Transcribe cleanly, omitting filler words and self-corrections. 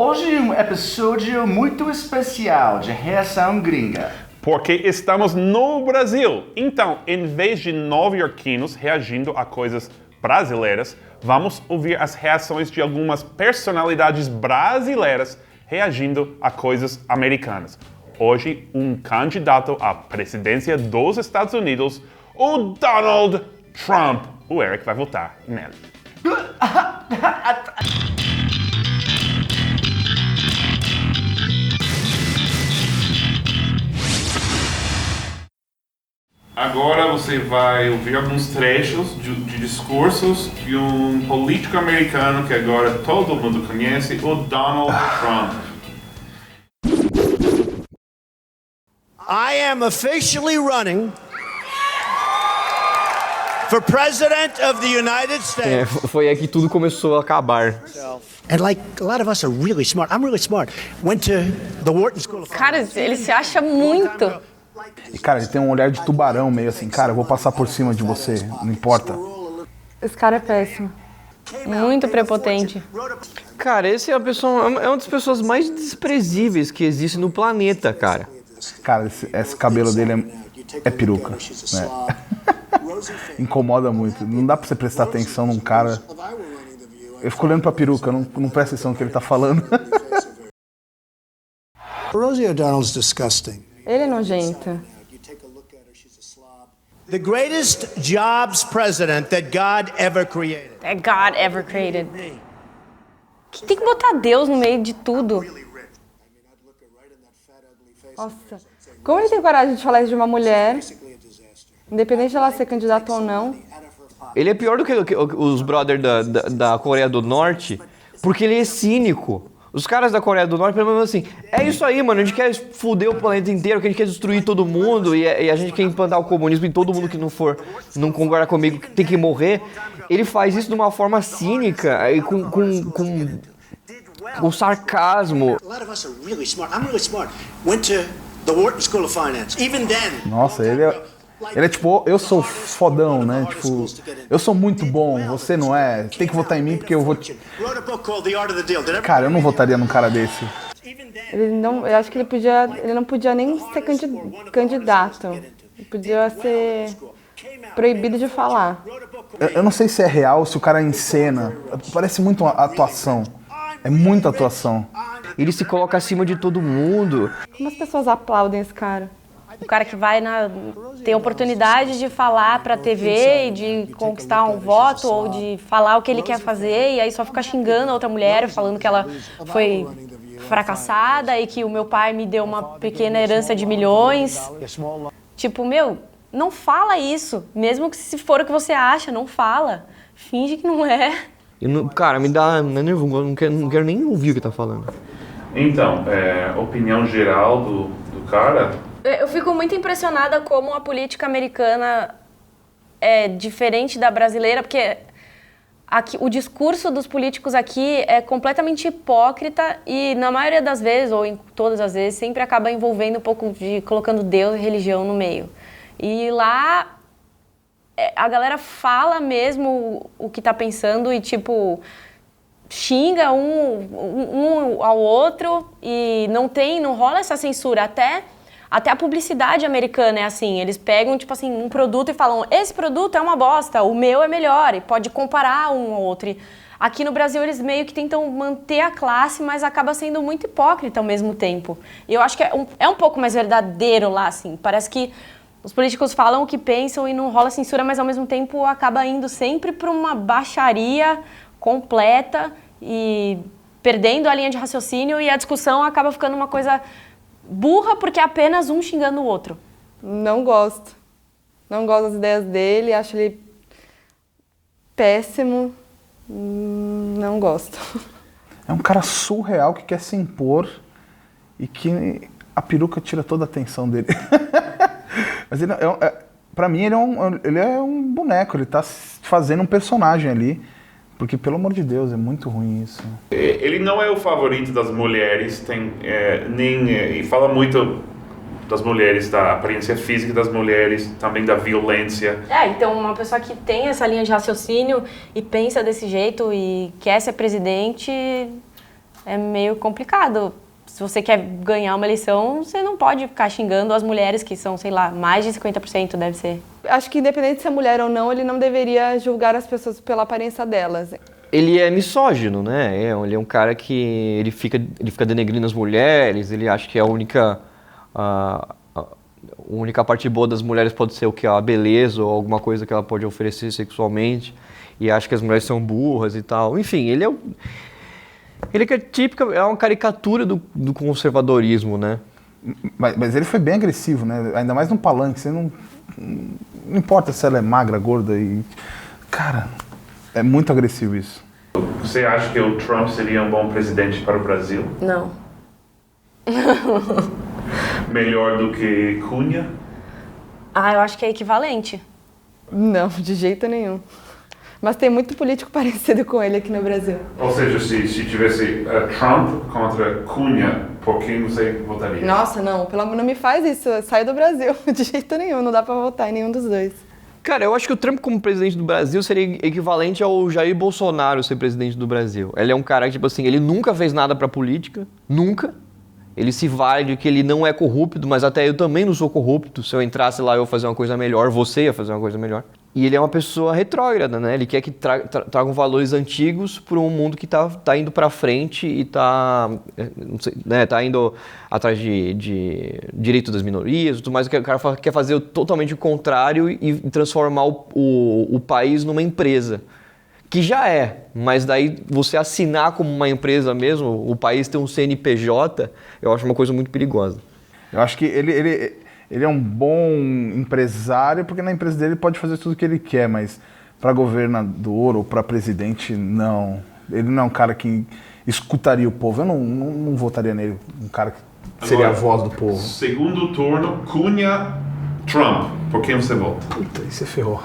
Hoje um episódio muito especial de Reação Gringa. Porque estamos no Brasil. Então, em vez de nova-iorquinos reagindo a coisas brasileiras, vamos ouvir as reações de algumas personalidades brasileiras reagindo a coisas americanas. Hoje, um candidato à presidência dos Estados Unidos, o Donald Trump. O Eric vai votar nele. Agora você vai ouvir alguns trechos de discursos de um político americano que agora todo mundo conhece, o Donald Trump. I am officially running for President of the United States. Foi aí que tudo começou a acabar. And like a lot of us are really smart. I'm really smart. Went to the Wharton School of Cara, ele se acha muito. E, cara, ele tem um olhar de tubarão meio assim, cara, eu vou passar por cima de você, não importa. Esse cara é péssimo. Muito prepotente. Cara, esse é uma das pessoas mais desprezíveis que existe no planeta, cara. Cara, esse cabelo dele é peruca, né? Incomoda muito. Não dá pra você prestar atenção num cara. Eu fico olhando pra peruca, não presta atenção no que ele tá falando. Rosie O'Donnell's disgusting. Ele é nojento. The greatest jobs president that God ever created. É God ever created. Que tem que botar Deus no meio de tudo. Nossa. Como ele tem coragem de falar isso de uma mulher, independente de ela ser candidata ou não? Ele é pior do que os brothers da Coreia do Norte, porque ele é cínico. Os caras da Coreia do Norte, pelo menos assim, é isso aí, mano, a gente quer foder o planeta inteiro, que a gente quer destruir todo mundo e a gente quer implantar o comunismo em todo mundo que não concorda comigo, que tem que morrer. Ele faz isso de uma forma cínica e com sarcasmo. Nossa, ele é tipo, eu sou fodão, né? Tipo, eu sou muito bom, você não é. Tem que votar em mim porque eu vou te... Cara, eu não votaria num cara desse. Eu acho que ele não podia nem ser candidato. Ele podia ser proibido de falar. Eu não sei se é real, se o cara encena. Parece muito uma atuação. É muita atuação. Ele se coloca acima de todo mundo. Como as pessoas aplaudem esse cara? O cara que vai ter oportunidade de falar pra TV e de conquistar um voto ou de falar o que ele quer fazer e aí só fica xingando a outra mulher, falando que ela foi fracassada e que o meu pai me deu uma pequena herança de milhões. Tipo, meu, não fala isso. Mesmo que se for o que você acha, não fala. Finge que não é. Cara, me dá nervoso, não quero nem ouvir o que tá falando. Então, opinião geral do cara... Eu fico muito impressionada como a política americana é diferente da brasileira, porque aqui, o discurso dos políticos aqui é completamente hipócrita e, na maioria das vezes, ou em todas as vezes, sempre acaba envolvendo um pouco de colocando Deus e religião no meio. E lá, a galera fala mesmo o que tá pensando e, tipo, xinga um ao outro e não rola essa censura. Até a publicidade americana é assim, eles pegam, tipo assim, um produto e falam, esse produto é uma bosta, o meu é melhor, e pode comparar um ao outro. E aqui no Brasil eles meio que tentam manter a classe, mas acaba sendo muito hipócrita ao mesmo tempo. E eu acho que é um pouco mais verdadeiro lá, assim, parece que os políticos falam o que pensam e não rola censura, mas ao mesmo tempo acaba indo sempre para uma baixaria completa e perdendo a linha de raciocínio e a discussão acaba ficando uma coisa... burra porque é apenas um xingando o outro. Não gosto. Não gosto das ideias dele, acho ele péssimo. Não gosto. É um cara surreal que quer se impor e que a peruca tira toda a atenção dele. Mas ele pra mim ele é um boneco, ele tá fazendo um personagem ali. Porque, pelo amor de Deus, é muito ruim isso. Ele não é o favorito das mulheres, e fala muito das mulheres, da aparência física das mulheres, também da violência. Então uma pessoa que tem essa linha de raciocínio e pensa desse jeito e quer ser presidente, é meio complicado. Se você quer ganhar uma eleição, você não pode ficar xingando as mulheres que são, sei lá, mais de 50% deve ser. Acho que independente de ser mulher ou não, ele não deveria julgar as pessoas pela aparência delas. Ele é misógino, né? Ele é um cara que ele fica denegrindo as mulheres, ele acha que a única parte boa das mulheres pode ser o que? A beleza ou alguma coisa que ela pode oferecer sexualmente, e acha que as mulheres são burras e tal. Enfim, ele é típica, é uma caricatura do conservadorismo, né? Mas ele foi bem agressivo, né? Ainda mais no palanque. Você não importa se ela é magra, gorda e... Cara, é muito agressivo isso. Você acha que o Trump seria um bom presidente para o Brasil? Não. Melhor do que Cunha? Eu acho que é equivalente. Não, de jeito nenhum. Mas tem muito político parecido com ele aqui no Brasil. Ou seja, se tivesse Trump contra Cunha, por quem você votaria? Nossa, não, pelo amor, não me faz isso, sai do Brasil, de jeito nenhum, não dá pra votar em nenhum dos dois. Cara, eu acho que o Trump como presidente do Brasil seria equivalente ao Jair Bolsonaro ser presidente do Brasil. Ele é um cara que, tipo assim, ele nunca fez nada pra política, nunca. Ele se vale de que ele não é corrupto, mas até eu também não sou corrupto. Se eu entrasse lá, eu ia fazer uma coisa melhor, você ia fazer uma coisa melhor. E ele é uma pessoa retrógrada, né? Ele quer que tragam valores antigos para um mundo que tá indo para frente e não sei, né? Tá indo atrás de direito das minorias, tudo mais. O cara quer fazer totalmente o contrário e transformar o país numa empresa. Que já é, mas daí você assinar como uma empresa mesmo, o país ter um CNPJ, eu acho uma coisa muito perigosa. Eu acho que ele é um bom empresário, porque na empresa dele ele pode fazer tudo o que ele quer, mas para governador ou para presidente, não. Ele não é um cara que escutaria o povo. Eu não votaria nele, um cara que seria a voz do povo. Segundo turno, Cunha, Trump. Por quem você vota? Puta, aí você ferrou.